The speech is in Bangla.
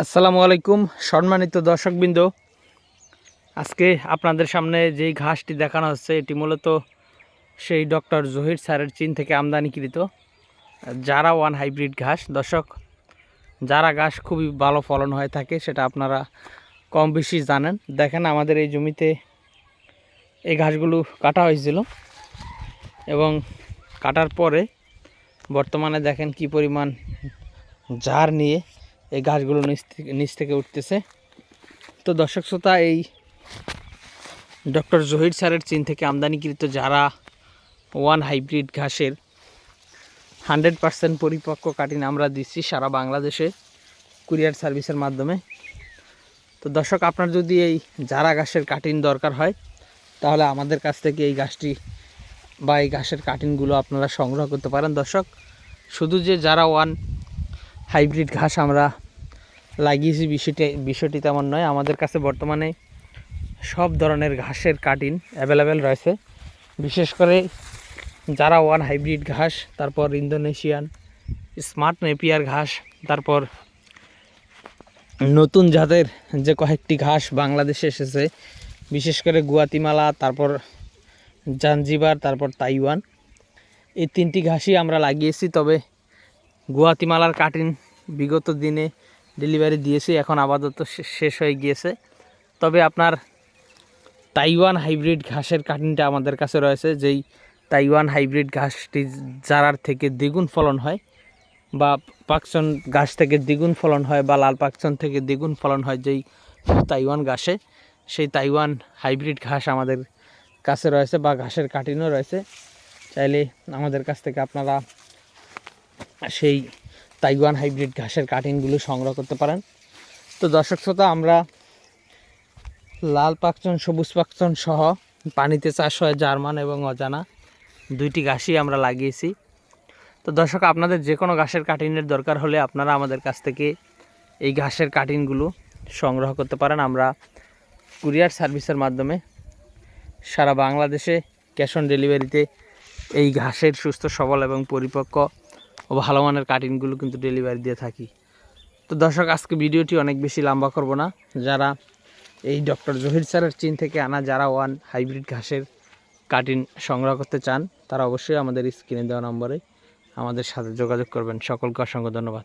আসসালামু আলাইকুম সম্মানিত দর্শকবৃন্দ, আজকে আপনাদের সামনে যেই ঘাসটি দেখানো হচ্ছে এটি মূলত সেই ডক্টর জহির স্যারের চীন থেকে আমদানিকৃত জারা ওয়ান হাইব্রিড ঘাস। দর্শক, জারা ঘাস খুবই ভালো ফলন হয়ে থাকে, সেটা আপনারা কম বেশি জানেন। দেখেন আমাদের এই জমিতে এই ঘাসগুলো কাটা হয়েছিল এবং কাটার পরে বর্তমানে দেখেন কি পরিমাণ জার নিয়ে এই ঘাসগুলো নিচ থেকে উঠতেছে। তো দর্শক শ্রোতা, এই ডক্টর জহির স্যারের চীন থেকে আমদানিকৃত জারা ওয়ান হাইব্রিড ঘাসের 100% পরিপক্ক কাটিং আমরা দিচ্ছি সারা বাংলাদেশে কুরিয়ার সার্ভিসের মাধ্যমে। তো দর্শক, আপনার যদি এই জারা ঘাসের কাটিং দরকার হয় তাহলে আমাদের কাছ থেকে এই ঘাসটি বা এই ঘাসের কাটিংগুলো আপনারা সংগ্রহ করতে পারেন। দর্শক, শুধু যে জারা ওয়ান হাইব্রিড ঘাস আমরা লাগিয়েছি বিষয়টি তেমন নয়। আমাদের কাছে বর্তমানে সব ধরনের ঘাসের কাটিং অ্যাভেলেবেল রয়েছে। বিশেষ করে জারা ওয়ান হাইব্রিড ঘাস, তারপর ইন্দোনেশিয়ান স্মার্ট নেপিয়ার ঘাস, তারপর নতুন জাতের যে কয়েকটি ঘাস বাংলাদেশে এসেছে, বিশেষ করে গুয়াতিমালা, তারপর জাঞ্জিবার, তারপর তাইওয়ান, এই তিনটি ঘাসই আমরা লাগিয়েছি। তবে গুয়াতিমালার কাটিং বিগত দিনে ডেলিভারি দিয়েছি, এখন আপাতত শেষ হয়ে গিয়েছে। তবে আপনার তাইওয়ান হাইব্রিড ঘাসের কাটিংটা আমাদের কাছে রয়েছে, যেই তাইওয়ান হাইব্রিড ঘাসটি জারার থেকে দ্বিগুণ ফলন হয়, বা পাকচন ঘাস থেকে দ্বিগুণ ফলন হয়, বা লাল পাকচন থেকে দ্বিগুণ ফলন হয় যেই তাইওয়ান ঘাসে, সেই তাইওয়ান হাইব্রিড ঘাস আমাদের কাছে রয়েছে, বা ঘাসের কাটিংও রয়েছে। চাইলে আমাদের কাছ থেকে আপনারা সেই তাইওয়ান হাইব্রিড ঘাসের কাটিংগুলো সংগ্রহ করতে পারেন। তো দর্শক শ্রোতা, আমরা লাল পাকচন, সবুজ পাকচন সহ পানিতে চাষ হয় জার্মান এবং অজানা দুইটি ঘাসই আমরা লাগিয়েছি। তো দর্শক, আপনাদের যে কোনো ঘাসের কাটিংয়ের দরকার হলে আপনারা আমাদের কাছ থেকে এই ঘাসের কাটিংগুলো সংগ্রহ করতে পারেন। আমরা কুরিয়ার সার্ভিসের মাধ্যমে সারা বাংলাদেশে ক্যাশ অন ডেলিভারিতে এই ঘাসের সুস্থ সবল এবং পরিপক্ক ও ভালো মানের কাটিংগুলো কিন্তু ডেলিভারি দিয়ে থাকি। তো দর্শক, আজকে ভিডিওটি অনেক বেশি লম্বা করব না। যারা এই ডক্টর জহির স্যারের চীন থেকে আনা জারা ওয়ান হাইব্রিড ঘাসের কাটিং সংগ্রহ করতে চান তারা অবশ্যই আমাদের স্ক্রিনে দেওয়া নম্বরে আমাদের সাথে যোগাযোগ করবেন। সকলকে অসংখ্য ধন্যবাদ।